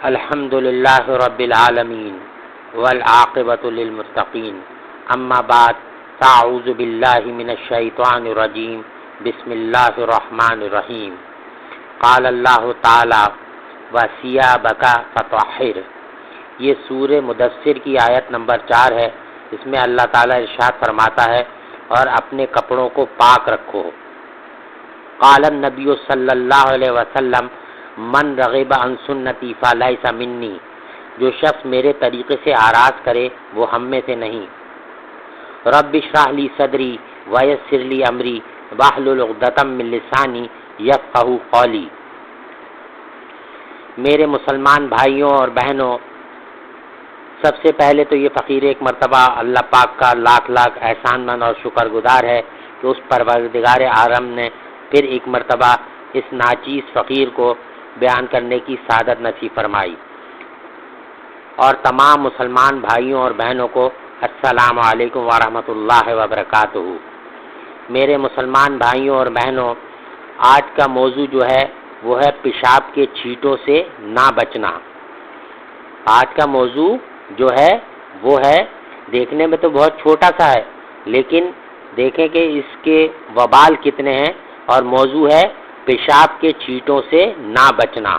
الحمد للہ رب العالمین والعاقبۃ للمتقین اما بعد فاعوذ باللہ من الشیطان الرجیم بسم اللہ الرحمن الرحیم قال اللہ تعالی وثیابک فطہر۔ یہ سورہ مدثر کی آیت نمبر 4 ہے۔ اس میں اللہ تعالی ارشاد فرماتا ہے اور اپنے کپڑوں کو پاک رکھو۔ قال النبی صلی اللہ علیہ وسلم من رغب عن سنتی فلیس منی، جو شخص میرے طریقے سے آراز کرے وہ ہم میں سے نہیں۔ رب اشرح لی صدری ویسر لی امری واحلل عقدۃ من لسانی یفقہوا قولی۔ میرے مسلمان بھائیوں اور بہنوں، سب سے پہلے تو یہ فقیر ایک مرتبہ اللہ پاک کا لاکھ لاکھ احسان مند اور شکر گزار ہے کہ اس پروردگار عالم نے پھر ایک مرتبہ اس ناچیز فقیر کو بیان کرنے کی سعادت نصیب فرمائی۔ اور تمام مسلمان بھائیوں اور بہنوں کو السلام علیکم ورحمۃ اللہ وبرکاتہ۔ میرے مسلمان بھائیوں اور بہنوں، آج کا موضوع جو ہے وہ ہے پیشاب کے چھینٹوں سے نہ بچنا۔ آج کا موضوع جو ہے وہ ہے، دیکھنے میں تو بہت چھوٹا سا ہے، لیکن دیکھیں کہ اس کے وبال کتنے ہیں، اور موضوع ہے پیشاب کے چھینٹوں سے نہ بچنا۔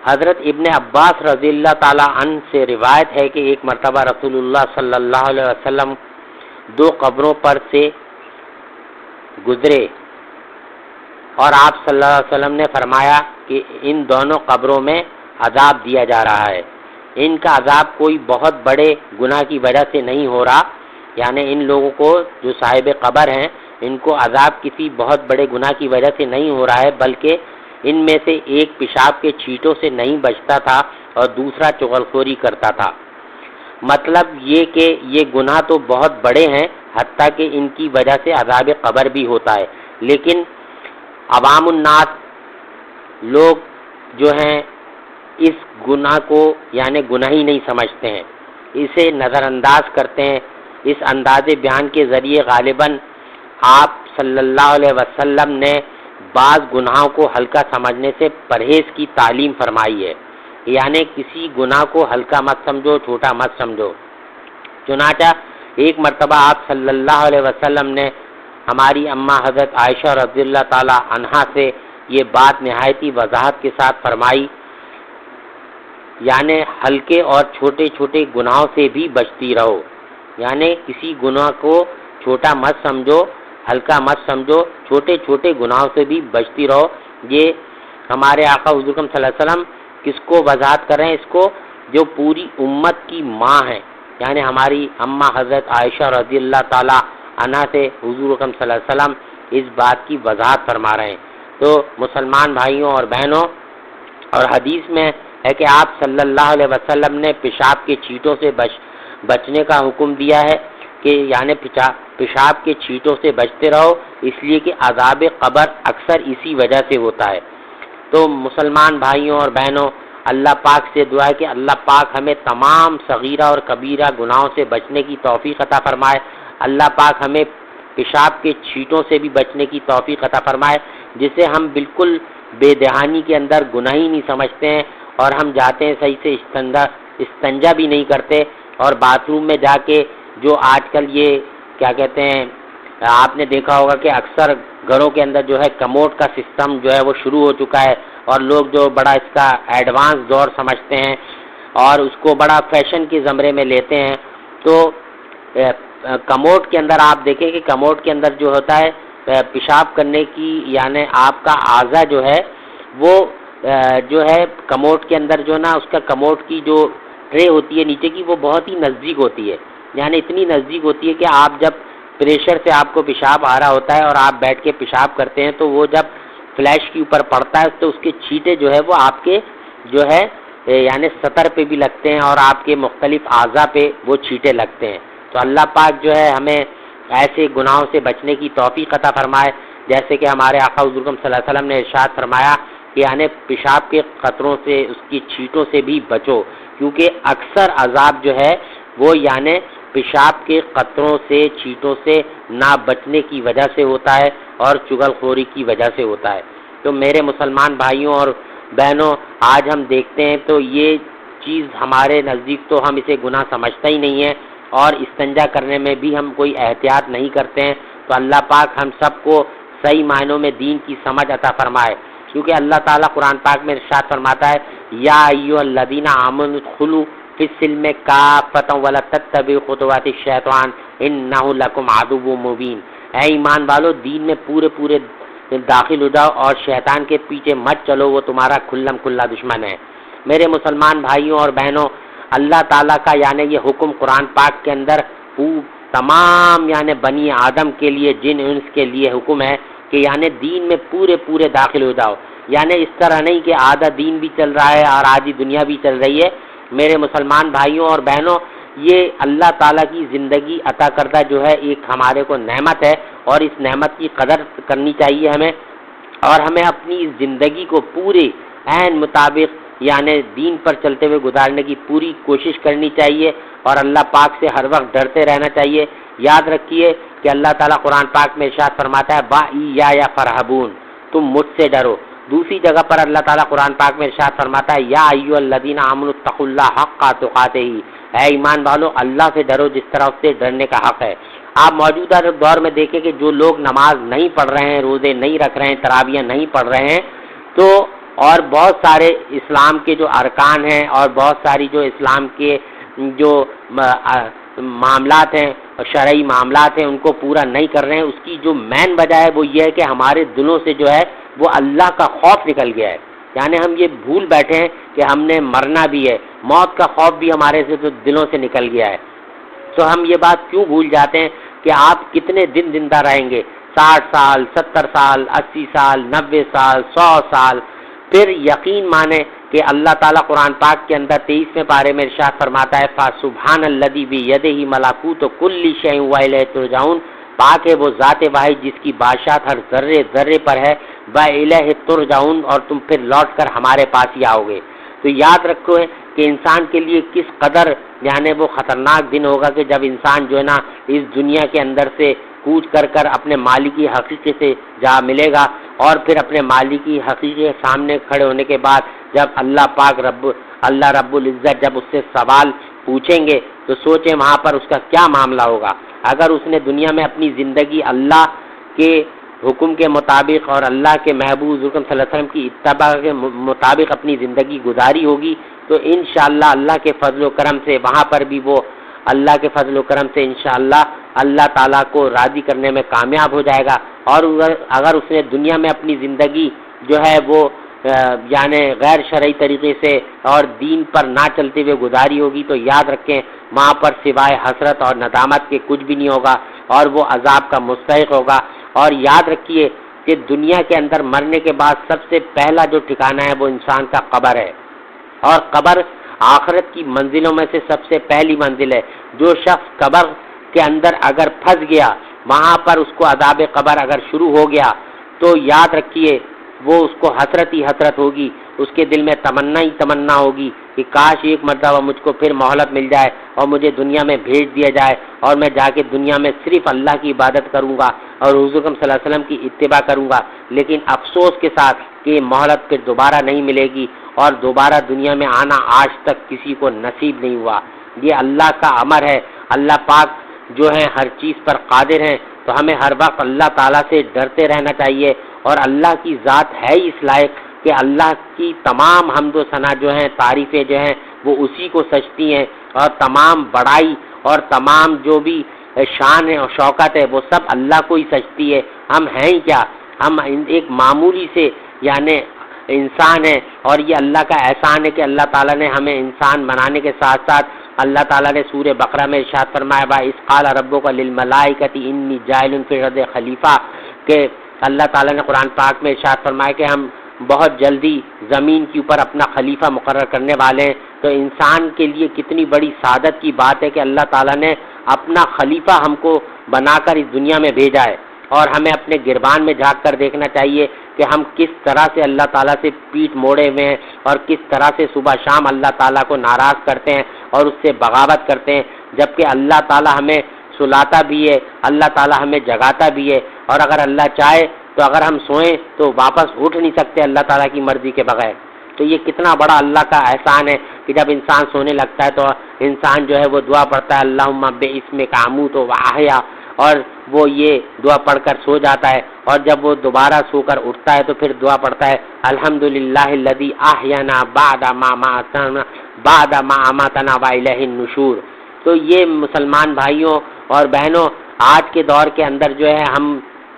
حضرت ابن عباس رضی اللہ تعالی عنہ سے روایت ہے کہ ایک مرتبہ رسول اللہ صلی اللہ علیہ وسلم 2 قبروں پر سے گزرے اور آپ صلی اللہ علیہ وسلم نے فرمایا کہ ان دونوں قبروں میں عذاب دیا جا رہا ہے۔ ان کا عذاب کوئی بہت بڑے گناہ کی وجہ سے نہیں ہو رہا، یعنی ان لوگوں کو جو صاحب قبر ہیں ان کو عذاب کسی بہت بڑے گناہ کی وجہ سے نہیں ہو رہا ہے، بلکہ ان میں سے ایک پیشاب کے چھینٹوں سے نہیں بچتا تھا اور دوسرا چغلخوری کرتا تھا۔ مطلب یہ کہ یہ گناہ تو بہت بڑے ہیں، حتیٰ کہ ان کی وجہ سے عذاب قبر بھی ہوتا ہے، لیکن عوام الناس لوگ جو ہیں اس گناہ کو یعنی گناہ ہی نہیں سمجھتے ہیں، اسے نظر انداز کرتے ہیں۔ اس انداز بیان کے ذریعے غالباً آپ صلی اللہ علیہ وسلم نے بعض گناہوں کو ہلکا سمجھنے سے پرہیز کی تعلیم فرمائی ہے، یعنی کسی گناہ کو ہلکا مت سمجھو، چھوٹا مت سمجھو۔ چنانچہ ایک مرتبہ آپ صلی اللہ علیہ وسلم نے ہماری اماں حضرت عائشہ رضی اللہ تعالی عنہا سے یہ بات نہایت ہی وضاحت کے ساتھ فرمائی، یعنی ہلکے اور چھوٹے چھوٹے گناہوں سے بھی بچتی رہو، یعنی کسی گناہ کو چھوٹا مت سمجھو، ہلکا مت سمجھو، چھوٹے چھوٹے گناہوں سے بھی بچتی رہو۔ یہ ہمارے آقا حضور صلی اللہ علیہ وسلم کس کو وضاحت کر رہے ہیں؟ اس کو جو پوری امت کی ماں ہے، یعنی ہماری اماں حضرت عائشہ رضی اللہ تعالی عنہا سے حضور صلی اللہ علیہ وسلم اس بات کی وضاحت فرما رہے ہیں۔ تو مسلمان بھائیوں اور بہنوں، اور حدیث میں ہے کہ آپ صلی اللہ علیہ وسلم نے پیشاب کے چھینٹوں سے بچنے کا حکم دیا ہے کہ یعنی پیشاب کے چھینٹوں سے بچتے رہو، اس لیے کہ عذاب قبر اکثر اسی وجہ سے ہوتا ہے۔ تو مسلمان بھائیوں اور بہنوں، اللہ پاک سے دعا ہے کہ اللہ پاک ہمیں تمام صغیرہ اور کبیرہ گناہوں سے بچنے کی توفیق عطا فرمائے۔ اللہ پاک ہمیں پیشاب کے چھینٹوں سے بھی بچنے کی توفیق عطا فرمائے، جسے ہم بالکل بے دہانی کے اندر گناہ ہی نہیں سمجھتے ہیں، اور ہم جاتے ہیں صحیح سے استنجا بھی نہیں کرتے، اور باتھ روم میں جا کے جو آج کل یہ کیا کہتے ہیں، آپ نے دیکھا ہوگا کہ اکثر گھروں کے اندر جو ہے کموڈ کا سسٹم جو ہے وہ شروع ہو چکا ہے، اور لوگ جو بڑا اس کا ایڈوانس دور سمجھتے ہیں اور اس کو بڑا فیشن کے زمرے میں لیتے ہیں۔ تو کموڈ کے اندر آپ دیکھیں کہ کموڈ کے اندر جو ہوتا ہے پیشاب کرنے کی، یعنی آپ کا اعضا جو ہے وہ جو ہے کموڈ کے اندر جو نا اس کا کموڈ کی جو ٹرے ہوتی ہے نیچے کی، وہ بہت ہی نزدیک ہوتی ہے، یعنی اتنی نزدیک ہوتی ہے کہ آپ جب پریشر سے آپ کو پیشاب آ رہا ہوتا ہے اور آپ بیٹھ کے پیشاب کرتے ہیں تو وہ جب فلیش کے اوپر پڑتا ہے تو اس کے چھینٹے جو ہے وہ آپ کے جو ہے یعنی سطر پہ بھی لگتے ہیں، اور آپ کے مختلف اعضاء پہ وہ چھینٹے لگتے ہیں۔ تو اللہ پاک جو ہے ہمیں ایسے گناہوں سے بچنے کی توفیق عطا فرمائے، جیسے کہ ہمارے آقا حضور صلی اللہ علیہ وسلم نے ارشاد فرمایا کہ یعنی پیشاب کے قطروں سے، اس کی چھینٹوں سے بھی بچو، کیونکہ اکثر عذاب جو ہے وہ یعنی پیشاب کے قطروں سے، چھینٹوں سے نہ بچنے کی وجہ سے ہوتا ہے اور چغل خوری کی وجہ سے ہوتا ہے۔ تو میرے مسلمان بھائیوں اور بہنوں آج ہم دیکھتے ہیں تو یہ چیز ہمارے نزدیک تو ہم اسے گناہ سمجھتا ہی نہیں ہے، اور استنجا کرنے میں بھی ہم کوئی احتیاط نہیں کرتے ہیں۔ تو اللہ پاک ہم سب کو صحیح معنوں میں دین کی سمجھ عطا فرمائے، کیونکہ اللہ تعالیٰ قرآن پاک میں ارشاد فرماتا ہے یا ایھا الذین آمنوا ادخلوا فی السلم کافۃ ولا تتبعوا خطوات الشیطان انہ لکم عدو مبین، اے ایمان والو دین میں پورے داخل ہو جاؤ اور شیطان کے پیچھے مت چلو، وہ تمہارا کھلم کھلا دشمن ہے۔ میرے مسلمان بھائیوں اور بہنوں، اللہ تعالیٰ کا یعنی یہ حکم قرآن پاک کے اندر تمام یعنی بنی آدم کے لیے، جن انس کے لیے حکم ہے کہ یعنی دین میں پورے داخل ہو جاؤ، یعنی اس طرح نہیں کہ آدھا دین بھی چل رہا ہے اور آدھی دنیا بھی چل رہی ہے۔ میرے مسلمان بھائیوں اور بہنوں، یہ اللہ تعالیٰ کی زندگی عطا کردہ جو ہے ایک ہمارے کو نعمت ہے، اور اس نعمت کی قدر کرنی چاہیے ہمیں، اور ہمیں اپنی زندگی کو پورے عین مطابق یعنی دین پر چلتے ہوئے گزارنے کی پوری کوشش کرنی چاہیے، اور اللہ پاک سے ہر وقت ڈرتے رہنا چاہیے۔ یاد رکھیے کہ اللہ تعالیٰ قرآن پاک میں ارشاد فرماتا ہے وَإِيَّايَ فَارْهَبُونَ، تم مجھ سے ڈرو۔ دوسری جگہ پر اللہ تعالیٰ قرآن پاک میں ارشاد فرماتا ہے یا ایھا الذین آمنوا اتقوا اللہ حق تقاتہ، اے ایمان والو اللہ سے ڈرو جس طرح اس سے ڈرنے کا حق ہے۔ آپ موجودہ دور میں دیکھیں کہ جو لوگ نماز نہیں پڑھ رہے ہیں، روزے نہیں رکھ رہے ہیں، تراویح نہیں پڑھ رہے ہیں، تو اور بہت سارے اسلام کے جو ارکان ہیں اور بہت ساری جو اسلام کے جو معاملات ہیں، شرعی معاملات ہیں، ان کو پورا نہیں کر رہے ہیں، اس کی جو مین وجہ ہے وہ یہ ہے کہ ہمارے دلوں سے جو ہے وہ اللہ کا خوف نکل گیا ہے، یعنی ہم یہ بھول بیٹھے ہیں کہ ہم نے مرنا بھی ہے، موت کا خوف بھی ہمارے سے تو دلوں سے نکل گیا ہے۔ تو ہم یہ بات کیوں بھول جاتے ہیں کہ آپ کتنے دن زندہ رہیں گے، 60 سال، 70 سال، 80 سال، 90 سال، 100 سال، پھر یقین مانیں کہ اللہ تعالیٰ قرآن پاک کے اندر 23ویں پارے میں ارشاد فرماتا ہے فَسُبْحَانَ الَّذِي بِيَدِهِ مَلَكُوتُ كُلِّ شَيْءٍ وَإِلَيْهِ تُرْجَعُونَ، پاک ہے وہ ذات واحد جس کی بادشاہت ہر ذرے پر ہے، وَإِلَيْهِ تُرْجَعُونَ، اور تم پھر لوٹ کر ہمارے پاس ہی آؤ گے۔ تو یاد رکھو کہ انسان کے لیے کس قدر یعنی وہ خطرناک دن ہوگا کہ جب انسان جو ہے نا اس دنیا کے اندر سے کوچ کر اپنے مالکی حقیقی سے جا ملے گا، اور پھر اپنے مالکی حقیقی کے سامنے کھڑے ہونے کے بعد جب اللہ رب العزت جب اس سے سوال پوچھیں گے تو سوچیں وہاں پر اس کا کیا معاملہ ہوگا۔ اگر اس نے دنیا میں اپنی زندگی اللہ کے حکم کے مطابق اور اللہ کے محبوب حکم صلی اللہ علیہ وسلم کی اتباع کے مطابق اپنی زندگی گزاری ہوگی تو انشاءاللہ اللہ کے فضل و کرم سے وہاں پر بھی وہ اللہ کے فضل و کرم سے انشاءاللہ اللہ تعالیٰ کو راضی کرنے میں کامیاب ہو جائے گا۔ اور اگر اس نے دنیا میں اپنی زندگی جو ہے وہ یعنی غیر شرعی طریقے سے اور دین پر نہ چلتے ہوئے گزاری ہوگی تو یاد رکھیں وہاں پر سوائے حسرت اور ندامت کے کچھ بھی نہیں ہوگا، اور وہ عذاب کا مستحق ہوگا۔ اور یاد رکھیے کہ دنیا کے اندر مرنے کے بعد سب سے پہلا جو ٹھکانہ ہے وہ انسان کا قبر ہے، اور قبر آخرت کی منزلوں میں سے سب سے پہلی منزل ہے۔ جو شخص قبر کے اندر اگر پھنس گیا، وہاں پر اس کو عذاب قبر اگر شروع ہو گیا تو یاد رکھیے وہ اس کو حسرت ہی حسرت ہوگی، اس کے دل میں تمنا ہوگی کہ کاش ایک مرتبہ مجھ کو پھر مہلت مل جائے اور مجھے دنیا میں بھیج دیا جائے اور میں جا کے دنیا میں صرف اللہ کی عبادت کروں گا اور حضور صلی اللہ علیہ وسلم کی اتباع کروں گا۔ لیکن افسوس کے ساتھ کہ یہ مہلت پھر دوبارہ نہیں ملے گی اور دوبارہ دنیا میں آنا آج تک کسی کو نصیب نہیں ہوا۔ یہ اللہ کا امر ہے، اللہ پاک جو ہے ہر چیز پر قادر ہیں، تو ہمیں ہر وقت اللہ تعالیٰ سے ڈرتے رہنا چاہیے، اور اللہ کی ذات ہے اس لائق کہ اللہ کی تمام حمد و ثنا جو ہیں، تعریفیں جو ہیں وہ اسی کو سجتی ہیں، اور تمام بڑائی اور تمام جو بھی شان ہے اور شوکت ہے وہ سب اللہ کو ہی سجتی ہے۔ ہم ہیں ہی کیا، ہم ایک معمولی سے یعنی انسان ہیں، اور یہ اللہ کا احسان ہے کہ اللہ تعالیٰ نے ہمیں انسان بنانے کے ساتھ ساتھ اللہ تعالیٰ نے سورہ بقرہ میں ارشاد فرمایا وَإِذْ قَالَ رَبُّكَ لِلْمَلَائِكَةِ إِنِّي جَاعِلٌ فِي الْأَرْضِ خلیفہ، کہ اللہ تعالیٰ نے قرآن پاک میں ارشاد فرمایا کہ ہم بہت جلدی زمین کے اوپر اپنا خلیفہ مقرر کرنے والے ہیں۔ تو انسان کے لیے کتنی بڑی سعادت کی بات ہے کہ اللہ تعالیٰ نے اپنا خلیفہ ہم کو بنا کر اس دنیا میں بھیجا ہے، اور ہمیں اپنے گربان میں جھانک کر دیکھنا چاہیے کہ ہم کس طرح سے اللہ تعالیٰ سے پیٹھ موڑے ہوئے ہیں اور کس طرح سے صبح شام اللہ تعالیٰ کو ناراض کرتے ہیں اور اس سے بغاوت کرتے ہیں، جبکہ اللہ تعالیٰ ہمیں سلاتا بھی ہے، اللہ تعالیٰ ہمیں جگاتا بھی ہے، اور اگر اللہ چاہے تو اگر ہم سوئیں تو واپس اٹھ نہیں سکتے اللہ تعالیٰ کی مرضی کے بغیر۔ تو یہ کتنا بڑا اللہ کا احسان ہے کہ جب انسان سونے لگتا ہے تو انسان جو ہے وہ دعا پڑھتا ہے اللہم باسمک اموت و احیا، اور وہ یہ دعا پڑھ کر سو جاتا ہے، اور جب وہ دوبارہ سو کر اٹھتا ہے تو پھر دعا پڑھتا ہے الحمدللہ الذی احیانا بعد ما اماتنا والیہ النشور۔ تو یہ مسلمان بھائیوں اور بہنوں، آج کے دور کے اندر جو ہے ہم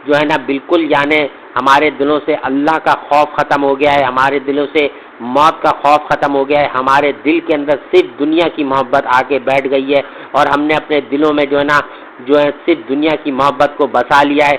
جو ہے نا بالکل یعنی ہمارے دلوں سے اللہ کا خوف ختم ہو گیا ہے، ہمارے دلوں سے موت کا خوف ختم ہو گیا ہے، ہمارے دل کے اندر صرف دنیا کی محبت آ کے بیٹھ گئی ہے، اور ہم نے اپنے دلوں میں جو ہے نا صرف دنیا کی محبت کو بسا لیا ہے۔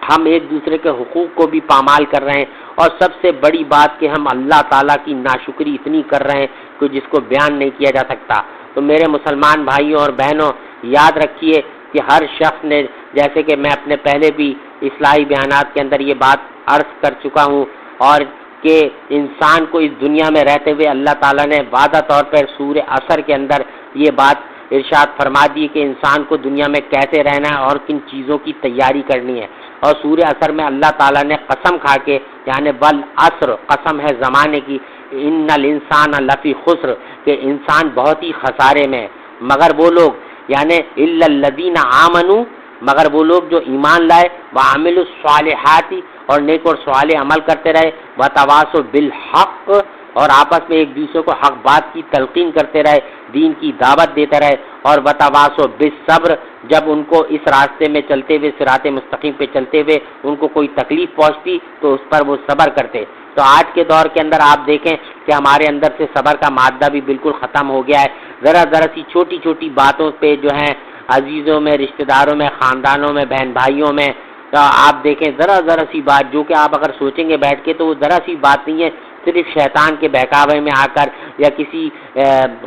ہم ایک دوسرے کے حقوق کو بھی پامال کر رہے ہیں، اور سب سے بڑی بات کہ ہم اللہ تعالیٰ کی ناشکری اتنی کر رہے ہیں کہ جس کو بیان نہیں کیا جا سکتا۔ تو میرے مسلمان بھائیوں اور بہنوں، یاد رکھیے کہ ہر شخص نے، جیسے کہ میں اپنے پہلے بھی اصلاحی بیانات کے اندر یہ بات عرض کر چکا ہوں، اور کہ انسان کو اس دنیا میں رہتے ہوئے اللہ تعالیٰ نے وعدہ طور پر سورہ عصر کے اندر یہ بات ارشاد فرما دی کہ انسان کو دنیا میں کیسے رہنا ہے اور کن چیزوں کی تیاری کرنی ہے۔ اور سورہ عصر میں اللہ تعالیٰ نے قسم کھا کے، یعنی والعصر، قسم ہے زمانے کی، ان الانسان لفی خسر، کہ انسان بہت ہی خسارے میں، مگر وہ لوگ یعنی الا الذین آمنوا، مگر وہ لوگ جو ایمان لائے، وعملوا الصالحات، اور نیک اور صالح عمل کرتے رہے، وتواصوا بالحق، اور آپس میں ایک دوسرے کو حق بات کی تلقین کرتے رہے، دین کی دعوت دیتے رہے، اور وتواصوا بالصبر، جب ان کو اس راستے میں چلتے ہوئے، صراط مستقیم پہ چلتے ہوئے ان کو کوئی تکلیف پہنچتی تو اس پر وہ صبر کرتے۔ تو آج کے دور کے اندر آپ دیکھیں کہ ہمارے اندر سے صبر کا مادہ بھی بالکل ختم ہو گیا ہے۔ ذرا سی چھوٹی چھوٹی باتوں پہ جو ہیں عزیزوں میں، رشتہ داروں میں، خاندانوں میں، بہن بھائیوں میں، تو آپ دیکھیں ذرا سی بات جو کہ آپ اگر سوچیں گے بیٹھ کے تو وہ ذرا سی بات نہیں ہے، صرف شیطان کے بہکاوے میں آ کر، یا کسی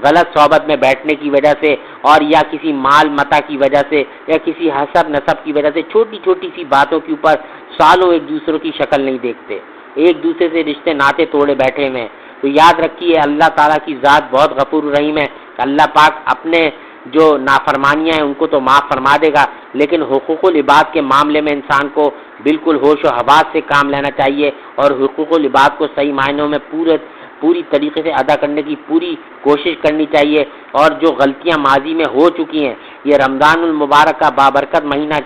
غلط صحبت میں بیٹھنے کی وجہ سے، اور یا کسی مال متا کی وجہ سے، یا کسی حسب نسب کی وجہ سے، چھوٹی چھوٹی سی باتوں کے اوپر سالوں ایک دوسروں کی شکل نہیں دیکھتے، ایک دوسرے سے رشتے ناطے توڑے بیٹھے ہوئے ہیں۔ تو یاد رکھیے اللہ تعالیٰ کی ذات بہت غفور رحیم ہے، اللہ پاک اپنے جو نافرمانیاں ہیں ان کو تو معاف فرما دے گا، لیکن حقوق العباد کے معاملے میں انسان کو بالکل ہوش و حواس سے کام لینا چاہیے، اور حقوق العباد کو صحیح معنوں میں پوری طریقے سے ادا کرنے کی پوری کوشش کرنی چاہیے۔ اور جو غلطیاں ماضی میں ہو چکی ہیں، یہ رمضان المبارک کا بابرکت مہینہ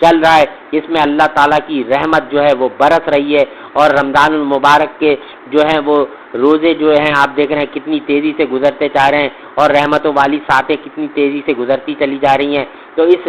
چل رہا ہے، اس میں اللہ تعالیٰ کی رحمت جو ہے وہ برس رہی ہے، اور رمضان المبارک کے جو ہیں وہ روزے جو ہیں آپ دیکھ رہے ہیں کتنی تیزی سے گزرتے جا رہے ہیں، اور رحمتوں والی ساتیں کتنی تیزی سے گزرتی چلی جا رہی ہیں۔ تو اس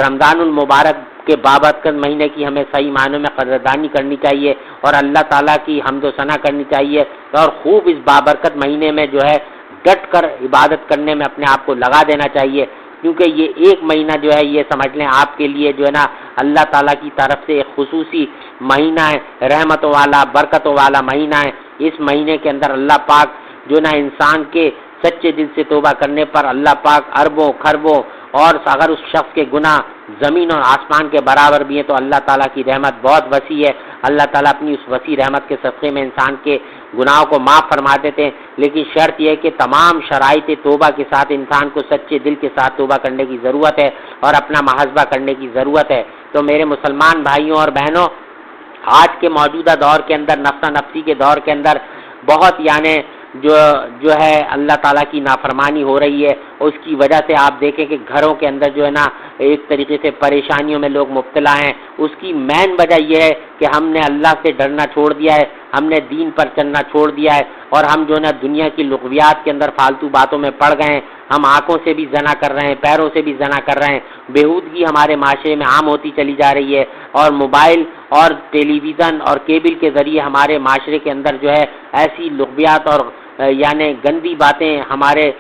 رمضان المبارک کے بابرکت مہینے کی ہمیں صحیح معنوں میں قدردانی کرنی چاہیے، اور اللہ تعالیٰ کی حمد و ثنا کرنی چاہیے، اور خوب اس بابرکت مہینے میں جو ہے ڈٹ کر عبادت کرنے میں اپنے آپ کو لگا دینا چاہیے، کیونکہ یہ ایک مہینہ جو ہے یہ سمجھ لیں آپ کے لیے جو ہے نا اللہ تعالیٰ کی طرف سے ایک خصوصی مہینہ ہے، رحمتوں والا، برکتوں والا مہینہ ہے۔ اس مہینے کے اندر اللہ پاک جو نا انسان کے سچے دل سے توبہ کرنے پر اللہ پاک اربوں خربوں، اور اگر اس شخص کے گناہ زمین اور آسمان کے برابر بھی ہیں تو اللہ تعالیٰ کی رحمت بہت وسیع ہے، اللہ تعالیٰ اپنی اس وسیع رحمت کے صدقے میں انسان کے گناہوں کو معاف فرما دیتے ہیں، لیکن شرط یہ ہے کہ تمام شرائط توبہ کے ساتھ انسان کو سچے دل کے ساتھ توبہ کرنے کی ضرورت ہے، اور اپنا محاسبہ کرنے کی ضرورت ہے۔ تو میرے مسلمان بھائیوں اور بہنوں، آج کے موجودہ دور کے اندر، نفسا نفسی کے دور کے اندر، بہت یعنی جو ہے اللہ تعالیٰ کی نافرمانی ہو رہی ہے، اس کی وجہ سے آپ دیکھیں کہ گھروں کے اندر جو ہے نا ایک طریقے سے پریشانیوں میں لوگ مبتلا ہیں۔ اس کی مین وجہ یہ ہے کہ ہم نے اللہ سے ڈرنا چھوڑ دیا ہے، ہم نے دین پر چلنا چھوڑ دیا ہے، اور ہم جو ہے نا دنیا کی لغویات کے اندر فالتو باتوں میں پڑ گئے ہیں۔ ہم آنکھوں سے بھی زنا کر رہے ہیں، پیروں سے بھی زنا کر رہے ہیں، بےہودگی ہمارے معاشرے میں عام ہوتی چلی جا رہی ہے، اور موبائل اور ٹیلی ویژن اور کیبل کے ذریعے ہمارے معاشرے کے اندر جو ہے ایسی لغویات اور یعنی گندی باتیں ہمارے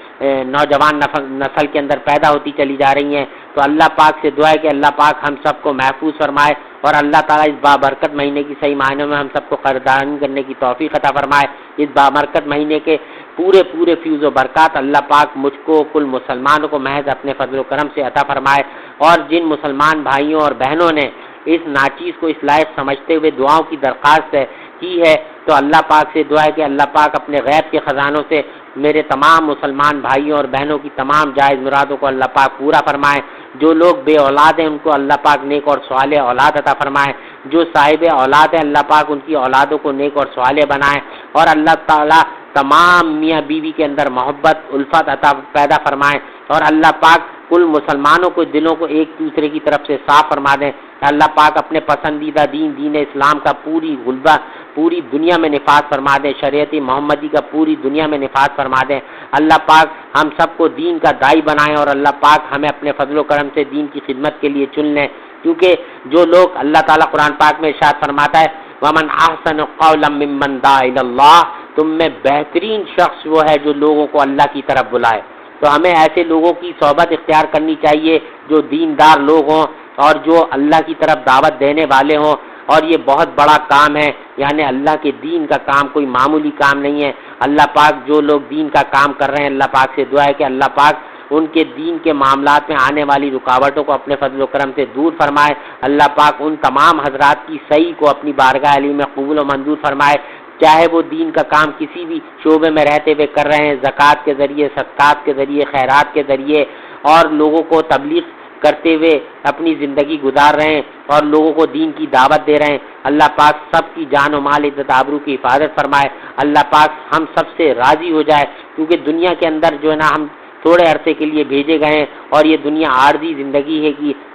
نوجوان نسل کے اندر پیدا ہوتی چلی جا رہی ہیں۔ تو اللہ پاک سے دعا ہے کہ اللہ پاک ہم سب کو محفوظ فرمائے، اور اللہ تعالیٰ اس بابرکت مہینے کی صحیح معنوں میں ہم سب کو قدردانی کرنے کی توفیق عطا فرمائے۔ اس بابرکت مہینے کے پورے فیض و برکات اللہ پاک مجھ کو، کل مسلمانوں کو محض اپنے فضل و کرم سے عطا فرمائے، اور جن مسلمان بھائیوں اور بہنوں نے اس ناچیز کو اس لائق سمجھتے ہوئے دعاؤں کی درخواست ہے کی ہے تو اللہ پاک سے دعا ہے کہ اللہ پاک اپنے غیب کے خزانوں سے میرے تمام مسلمان بھائیوں اور بہنوں کی تمام جائز مرادوں کو اللہ پاک پورا فرمائے. جو لوگ بے اولاد ہیں ان کو اللہ پاک نیک اور صالح اولاد عطا فرمائے. جو صاحب اولاد ہیں اللہ پاک ان کی اولادوں کو نیک اور صالح بنائے. اور اللہ تعالیٰ تمام میاں بیوی کے اندر محبت الفت عطا پیدا فرمائے. اور اللہ پاک کل مسلمانوں کو دلوں کو ایک دوسرے کی طرف سے صاف فرما دیں. اللہ پاک اپنے پسندیدہ دین اسلام کا پوری غلبہ پوری دنیا میں نفاذ فرما دیں. شریعت محمدی کا پوری دنیا میں نفاذ فرما دیں. اللہ پاک ہم سب کو دین کا داعی بنائیں اور اللہ پاک ہمیں اپنے فضل و کرم سے دین کی خدمت کے لیے چن لیں. کیونکہ جو لوگ اللہ تعالیٰ قرآن پاک میں ارشاد فرماتا ہے وَمَنْ أَحْسَنُ قَوْلًا مِّمَّنْ دَعَا إِلَى اللَّهِ، تم میں بہترین شخص وہ ہے جو لوگوں کو اللہ کی طرف بلائے. تو ہمیں ایسے لوگوں کی صحبت اختیار کرنی چاہیے جو دیندار لوگ ہوں اور جو اللہ کی طرف دعوت دینے والے ہوں. اور یہ بہت بڑا کام ہے، یعنی اللہ کے دین کا کام کوئی معمولی کام نہیں ہے. اللہ پاک جو لوگ دین کا کام کر رہے ہیں اللہ پاک سے دعا ہے کہ اللہ پاک ان کے دین کے معاملات میں آنے والی رکاوٹوں کو اپنے فضل و کرم سے دور فرمائے. اللہ پاک ان تمام حضرات کی صحیح کو اپنی بارگاہ علی میں قبول و منظور فرمائے، چاہے وہ دین کا کام کسی بھی شعبے میں رہتے ہوئے کر رہے ہیں، زکوٰۃ کے ذریعے، صدقات کے ذریعے، خیرات کے ذریعے، اور لوگوں کو تبلیغ کرتے ہوئے اپنی زندگی گزار رہے ہیں اور لوگوں کو دین کی دعوت دے رہے ہیں. اللہ پاک سب کی جان و مال عزت آبرو کی حفاظت فرمائے. اللہ پاک ہم سب سے راضی ہو جائے، کیونکہ دنیا کے اندر جو ہے نا ہم تھوڑے عرصے کے لیے بھیجے گئے ہیں اور یہ دنیا عارضی زندگی ہے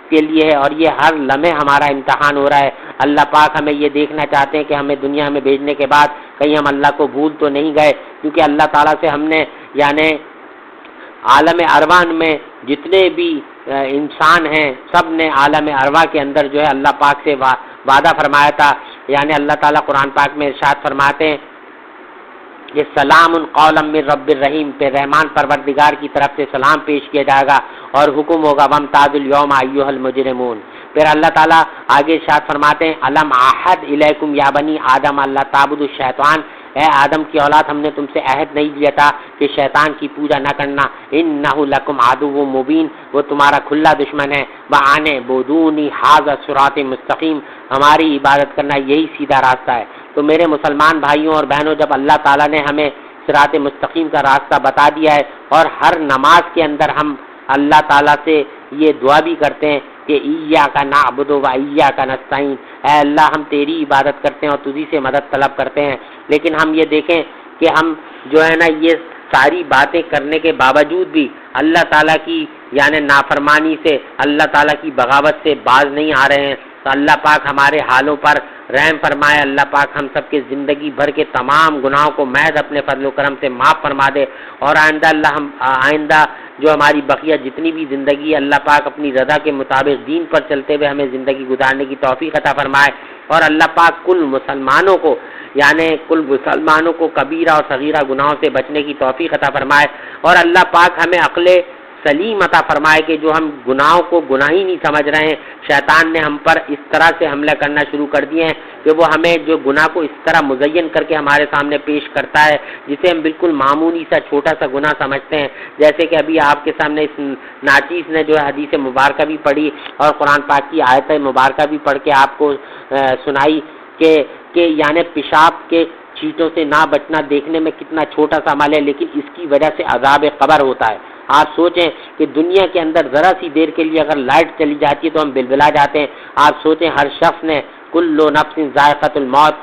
کے لیے ہے اور یہ ہر لمحے ہمارا امتحان ہو رہا ہے. اللہ پاک ہمیں یہ دیکھنا چاہتے ہیں کہ ہمیں دنیا میں بھیجنے کے بعد کہیں ہم اللہ کو بھول تو نہیں گئے، کیونکہ اللہ تعالیٰ سے ہم نے یعنی عالم ارواح میں جتنے بھی انسان ہیں سب نے عالم ارواح کے اندر جو ہے اللہ پاک سے وعدہ فرمایا تھا. یعنی اللہ تعالیٰ قرآن پاک میں ارشاد فرماتے ہیں یہ سلام قولا من رب الرحیم، پہ رحمان پروردگار کی طرف سے سلام پیش کیا جائے گا اور حکم ہوگا وامتازوا اليوم ایھا المجرمون. پھر اللہ تعالیٰ آگے ارشاد فرماتے ہیں الم اعہد الیکم یا بنی آدم اللہ تعبدوا الشیطان، اے آدم کی اولاد ہم نے تم سے عہد نہیں لیا تھا کہ شیطان کی پوجا نہ کرنا. انہ لکم عدو مبین، وہ تمہارا کھلا دشمن ہے. وان اعبدونی ھذا صراط مستقیم، ہماری عبادت کرنا یہی سیدھا راستہ ہے. تو میرے مسلمان بھائیوں اور بہنوں، جب اللہ تعالیٰ نے ہمیں صراط مستقیم کا راستہ بتا دیا ہے اور ہر نماز کے اندر ہم اللہ تعالیٰ سے یہ دعا بھی کرتے ہیں کہ ایاک نعبد و ایاک نستعین، اے اللہ ہم تیری عبادت کرتے ہیں اور تجھی سے مدد طلب کرتے ہیں. لیکن ہم یہ دیکھیں کہ ہم جو ہے نا یہ ساری باتیں کرنے کے باوجود بھی اللہ تعالیٰ کی یعنی نافرمانی سے، اللہ تعالیٰ کی بغاوت سے باز نہیں آ رہے ہیں. تو اللہ پاک ہمارے حالوں پر رحم فرمائے. اللہ پاک ہم سب کے زندگی بھر کے تمام گناہوں کو محض اپنے فضل و کرم سے معاف فرما دے. اور آئندہ جو ہماری بقیہ جتنی بھی زندگی ہے اللہ پاک اپنی رضا کے مطابق دین پر چلتے ہوئے ہمیں زندگی گزارنے کی توفیق عطا فرمائے. اور اللہ پاک کل مسلمانوں کو کبیرہ اور صغیرہ گناہوں سے بچنے کی توفیق عطا فرمائے. اور اللہ پاک ہمیں عقل سلیم عطا فرمائے کہ جو ہم گناہوں کو گناہ ہی نہیں سمجھ رہے ہیں، شیطان نے ہم پر اس طرح سے حملہ کرنا شروع کر دیے ہیں کہ وہ ہمیں جو گناہ کو اس طرح مزین کر کے ہمارے سامنے پیش کرتا ہے جسے ہم بالکل معمولی سا چھوٹا سا گناہ سمجھتے ہیں. جیسے کہ ابھی آپ کے سامنے اس ناچیز نے جو ہے حدیث مبارکہ بھی پڑھی اور قرآن پاک کی آیت مبارکہ بھی پڑھ کے آپ کو سنائی کہ یعنی پیشاب کے چیٹوں سے نہ بچنا دیکھنے میں کتنا چھوٹا سا عمل ہے، لیکن اس کی وجہ سے عذاب قبر ہوتا ہے. آپ سوچیں کہ دنیا کے اندر ذرا سی دیر کے لیے اگر لائٹ چلی جاتی ہے تو ہم بلبلا جاتے ہیں. آپ سوچیں ہر شخص نے کل نفس ذائقۃ الموت،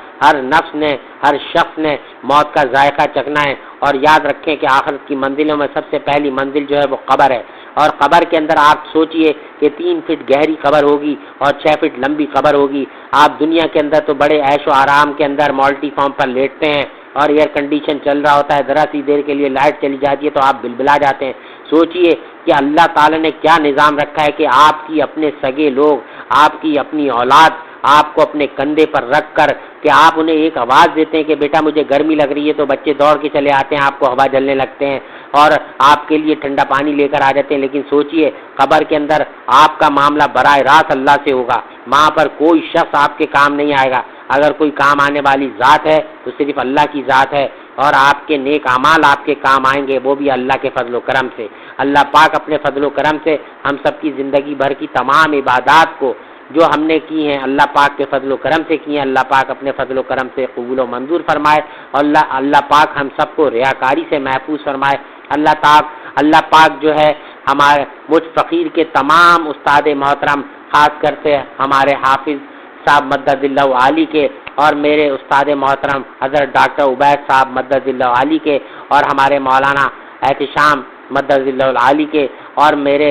ہر شخص نے موت کا ذائقہ چکھنا ہے. اور یاد رکھیں کہ آخرت کی منزلوں میں سب سے پہلی منزل جو ہے وہ قبر ہے. اور قبر کے اندر آپ سوچئے کہ 3 فٹ گہری قبر ہوگی اور 6 فٹ لمبی قبر ہوگی. آپ دنیا کے اندر تو بڑے عیش و آرام کے اندر مالٹی فارم پر لیٹتے ہیں اور ایئر کنڈیشن چل رہا ہوتا ہے، ذرا سی دیر کے لیے لائٹ چلی جاتی ہے تو آپ بلبلا جاتے ہیں. سوچئے کہ اللہ تعالی نے کیا نظام رکھا ہے کہ آپ کی اپنے سگے لوگ، آپ کی اپنی اولاد آپ کو اپنے کندھے پر رکھ کر کہ آپ انہیں ایک آواز دیتے ہیں کہ بیٹا مجھے گرمی لگ رہی ہے تو بچے دوڑ کے چلے آتے ہیں، آپ کو ہوا جلنے لگتے ہیں اور آپ کے لیے ٹھنڈا پانی لے کر آ جاتے ہیں. لیکن سوچئے قبر کے اندر آپ کا معاملہ براہ راست اللہ سے ہوگا. وہاں پر کوئی شخص آپ کے کام نہیں آئے گا. اگر کوئی کام آنے والی ذات ہے تو صرف اللہ کی ذات ہے، اور آپ کے نیک اعمال آپ کے کام آئیں گے، وہ بھی اللہ کے فضل و کرم سے. اللہ پاک اپنے فضل و کرم سے ہم سب کی زندگی بھر کی تمام عبادات کو جو ہم نے کی ہیں اللہ پاک کے فضل و کرم سے کی ہیں، اللہ پاک اپنے فضل و کرم سے قبول و منظور فرمائے، اور اللہ پاک ہم سب کو ریاکاری سے محفوظ فرمائے۔ اللہ پاک جو ہے ہمارے مجھ فقیر کے تمام استاد محترم، خاص کر سے ہمارے حافظ صاحب مدد اللہ علی کے، اور میرے استاد محترم حضرت ڈاکٹر عبید صاحب مدد اللہ علی کے، اور ہمارے مولانا احتشام مدد اللہ علی کے، اور میرے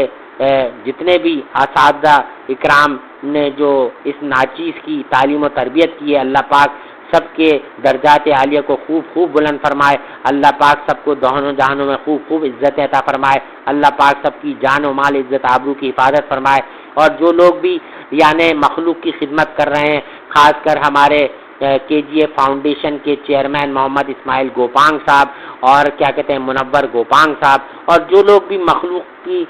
جتنے بھی اساتذہ اکرام نے جو اس ناچیز کی تعلیم و تربیت کی ہے، اللہ پاک سب کے درجات عالیہ کو خوب بلند فرمائے، اللہ پاک سب کو دونوں جہانوں میں خوب عزت عطا فرمائے، اللہ پاک سب کی جان و مال عزت آبرو کی حفاظت فرمائے، اور جو لوگ بھی یعنی مخلوق کی خدمت کر رہے ہیں، خاص کر ہمارے KGA فاؤنڈیشن کے چیئرمین محمد اسماعیل گوپانگ صاحب، اور کیا کہتے ہیں منور گوپانگ صاحب، اور جو لوگ بھی مخلوق کی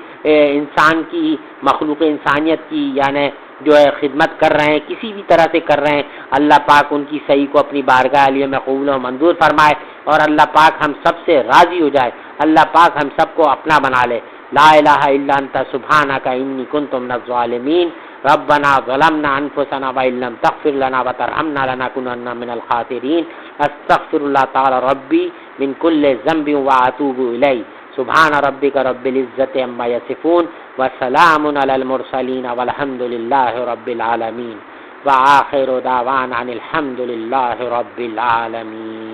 مخلوق انسانیت کی یعنی جو ہے خدمت کر رہے ہیں، کسی بھی طرح سے کر رہے ہیں، اللہ پاک ان کی صحیح کو اپنی بارگاہ عالیہ میں قبول و منظور فرمائے، اور اللہ پاک ہم سب سے راضی ہو جائے، اللہ پاک ہم سب کو اپنا بنا لے۔ لا الہ الا انت سبحانک انی کنت من الظالمین، ربنا ظلمنا انفسنا وان لم تغفر لنا وترحمنا لنکونن من الخاسرین، استغفر اللہ تعالی ربی من کل ذنب واتوب الیہ، سبحان ربک رب العزت عما یصفون وسلام علی المرسلین والحمد للہ رب العالمین، وآخر دعوانا ان الحمد للہ رب العالمین۔